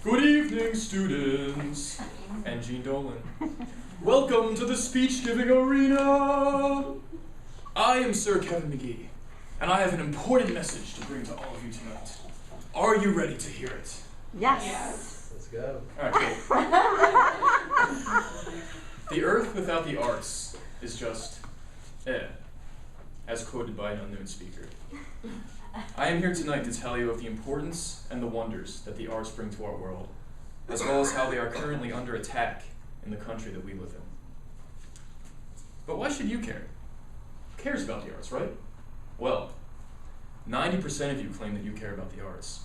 Good evening, students. And Jean Dolan. Welcome to the speech-giving arena. I am Sir Kevin McGee, and I have an important message to bring to all of you tonight. Are you ready to hear it? Yes. Let's go. All right, cool. The earth without the arts is just as quoted by an unknown speaker. I am here tonight to tell you of the importance and the wonders that the arts bring to our world, as well as how they are currently under attack in the country that we live in. But why should you care? Who cares about the arts, right? Well, 90% of you claim that you care about the arts,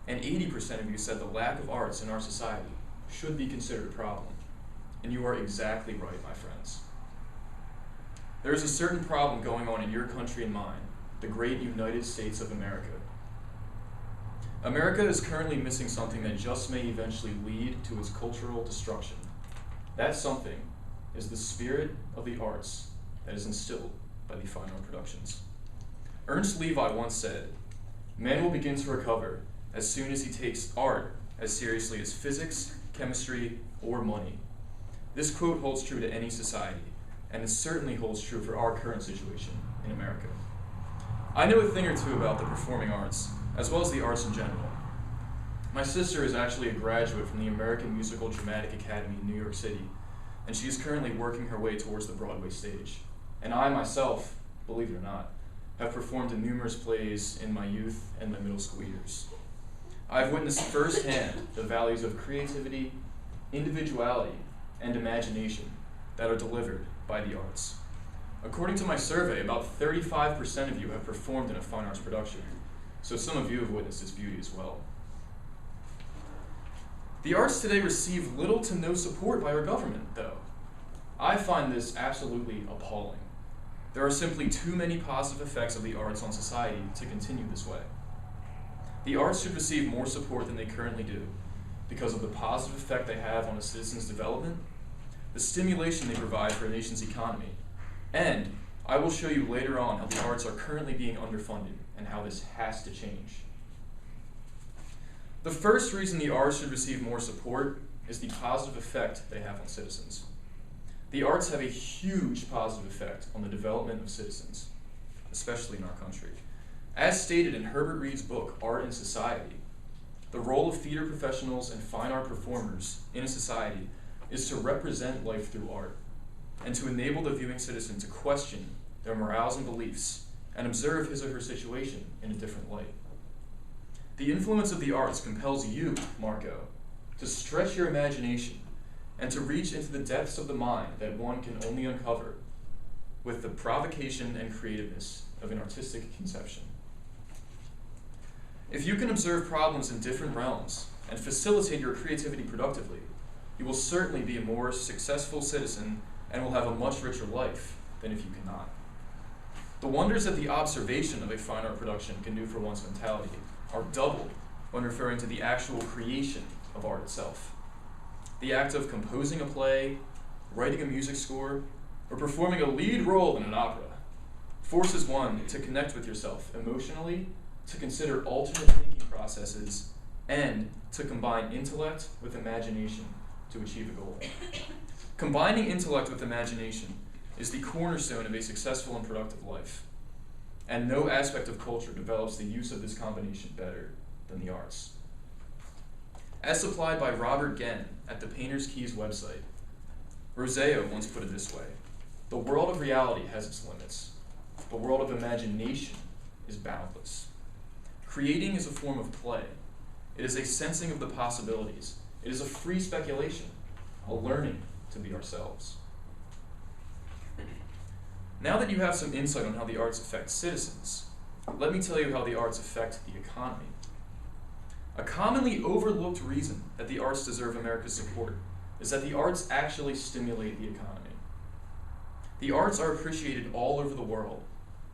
and 80% of you said the lack of arts in our society should be considered a problem. And you are exactly right, my friends. There is a certain problem going on in your country and mine, the great United States of America. America is currently missing something that just may eventually lead to its cultural destruction. That something is the spirit of the arts that is instilled by the fine art productions. Ernst Levi once said, "Man will begin to recover as soon as he takes art as seriously as physics, chemistry, or money." This quote holds true to any society, and it certainly holds true for our current situation in America. I know a thing or two about the performing arts, as well as the arts in general. My sister is actually a graduate from the American Musical Dramatic Academy in New York City, and she is currently working her way towards the Broadway stage. And I myself, believe it or not, have performed in numerous plays in my youth and my middle school years. I've witnessed firsthand the values of creativity, individuality, and imagination that are delivered by the arts. According to my survey, about 35% of you have performed in a fine arts production, so some of you have witnessed its beauty as well. The arts today receive little to no support by our government, though. I find this absolutely appalling. There are simply too many positive effects of the arts on society to continue this way. The arts should receive more support than they currently do because of the positive effect they have on a citizen's development, the stimulation they provide for a nation's economy, and I will show you later on how the arts are currently being underfunded and how this has to change. The first reason the arts should receive more support is the positive effect they have on citizens. The arts have a huge positive effect on the development of citizens, especially in our country. As stated in Herbert Reed's book, Art and Society, the role of theater professionals and fine art performers in a society is to represent life through art, and to enable the viewing citizen to question their morals and beliefs and observe his or her situation in a different light. The influence of the arts compels you, Marco, to stretch your imagination and to reach into the depths of the mind that one can only uncover with the provocation and creativeness of an artistic conception. If you can observe problems in different realms and facilitate your creativity productively, you will certainly be a more successful citizen and will have a much richer life than if you cannot. The wonders that the observation of a fine art production can do for one's mentality are doubled when referring to the actual creation of art itself. The act of composing a play, writing a music score, or performing a lead role in an opera forces one to connect with yourself emotionally, to consider alternate thinking processes, and to combine intellect with imagination to achieve a goal. Combining intellect with imagination is the cornerstone of a successful and productive life, and no aspect of culture develops the use of this combination better than the arts. As supplied by Robert Genn at the Painter's Keys website, Roseo once put it this way: "The world of reality has its limits. The world of imagination is boundless." Creating is a form of play. It is a sensing of the possibilities. It is a free speculation, a learning to be ourselves. Now that you have some insight on how the arts affect citizens, let me tell you how the arts affect the economy. A commonly overlooked reason that the arts deserve America's support is that the arts actually stimulate the economy. The arts are appreciated all over the world,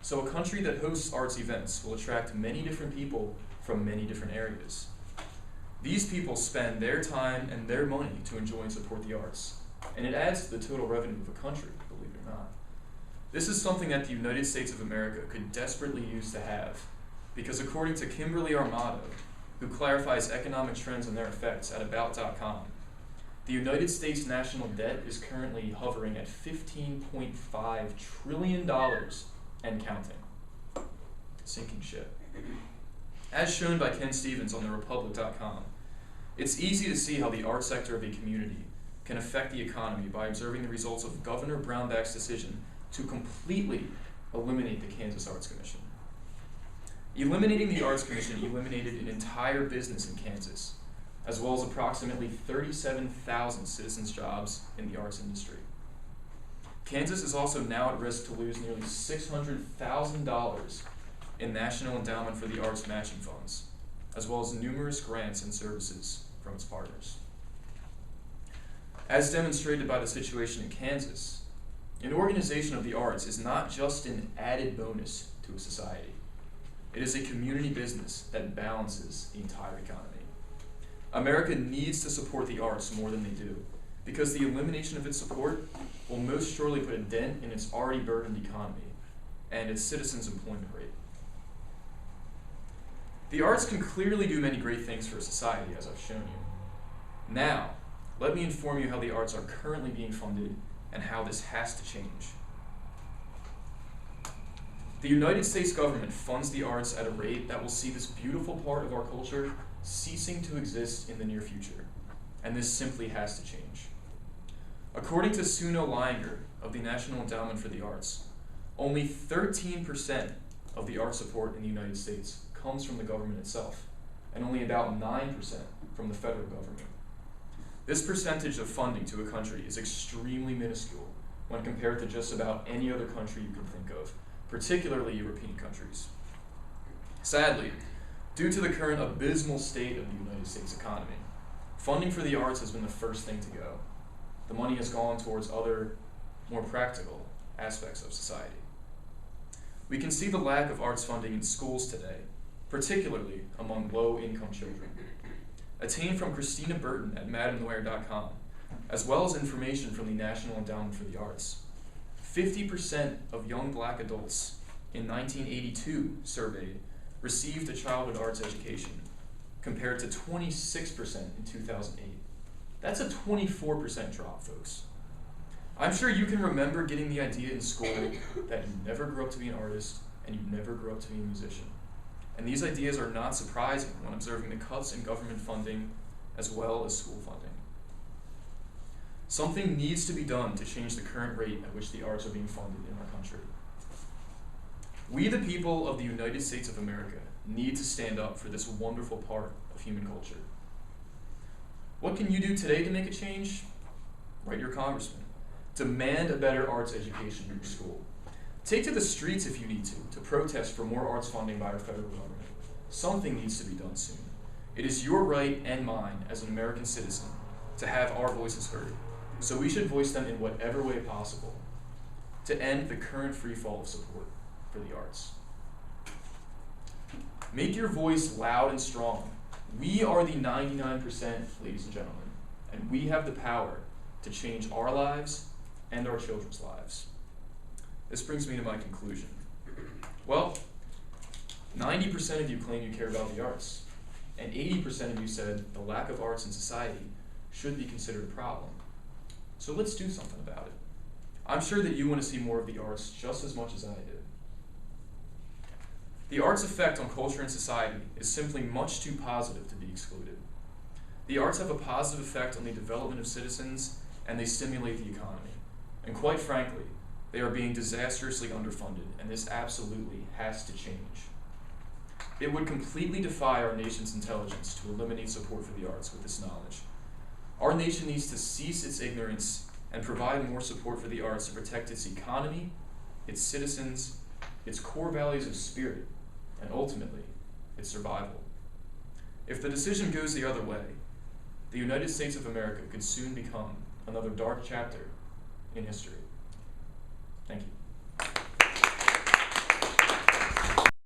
so a country that hosts arts events will attract many different people from many different areas. These people spend their time and their money to enjoy and support the arts, and it adds to the total revenue of a country, believe it or not. This is something that the United States of America could desperately use to have, because according to Kimberly Armato, who clarifies economic trends and their effects at About.com. The United States national debt is currently hovering at $15.5 trillion and counting. Sinking ship. As shown by Ken Stevens on therepublic.com, it's easy to see how the art sector of a community can affect the economy by observing the results of Governor Brownback's decision to completely eliminate the Kansas Arts Commission. Eliminating the Arts Commission eliminated an entire business in Kansas, as well as approximately 37,000 citizens' jobs in the arts industry. Kansas is also now at risk to lose nearly $600,000 in National Endowment for the Arts matching funds, as well as numerous grants and services from its partners. As demonstrated by the situation in Kansas, an organization of the arts is not just an added bonus to a society. It is a community business that balances the entire economy. America needs to support the arts more than they do, because the elimination of its support will most surely put a dent in its already burdened economy and its citizens' employment rate. The arts can clearly do many great things for society, as I've shown you. Now, let me inform you how the arts are currently being funded and how this has to change. The United States government funds the arts at a rate that will see this beautiful part of our culture ceasing to exist in the near future, and this simply has to change. According to Suno Leininger of the National Endowment for the Arts, only 13% of the art support in the United States comes from the government itself, and only about 9% from the federal government. This percentage of funding to a country is extremely minuscule when compared to just about any other country you can think of, particularly European countries. Sadly, due to the current abysmal state of the United States economy, funding for the arts has been the first thing to go. The money has gone towards other, more practical aspects of society. We can see the lack of arts funding in schools today, particularly among low-income children. Attained from Christina Burton at madamnoir.com, as well as information from the National Endowment for the Arts. 50% of young black adults in 1982 surveyed received a childhood arts education, compared to 26% in 2008. That's a 24% drop, folks. I'm sure you can remember getting the idea in school that you never grew up to be an artist and you never grew up to be a musician. And these ideas are not surprising when observing the cuts in government funding as well as school funding. Something needs to be done to change the current rate at which the arts are being funded in our country. We, the people of the United States of America, need to stand up for this wonderful part of human culture. What can you do today to make a change? Write your congressman. Demand a better arts education in your school. Take to the streets if you need to protest for more arts funding by our federal government. Something needs to be done soon. It is your right and mine as an American citizen to have our voices heard, so we should voice them in whatever way possible to end the current free fall of support for the arts. Make your voice loud and strong. We are the 99%, ladies and gentlemen, and we have the power to change our lives and our children's lives. This brings me to my conclusion. Well, 90% of you claim you care about the arts, and 80% of you said the lack of arts in society should be considered a problem. So let's do something about it. I'm sure that you want to see more of the arts just as much as I do. The arts' effect on culture and society is simply much too positive to be excluded. The arts have a positive effect on the development of citizens, and they stimulate the economy. And quite frankly, they are being disastrously underfunded, and this absolutely has to change. It would completely defy our nation's intelligence to eliminate support for the arts with this knowledge. Our nation needs to cease its ignorance and provide more support for the arts to protect its economy, its citizens, its core values of spirit, and ultimately, its survival. If the decision goes the other way, the United States of America could soon become another dark chapter in history. Thank you.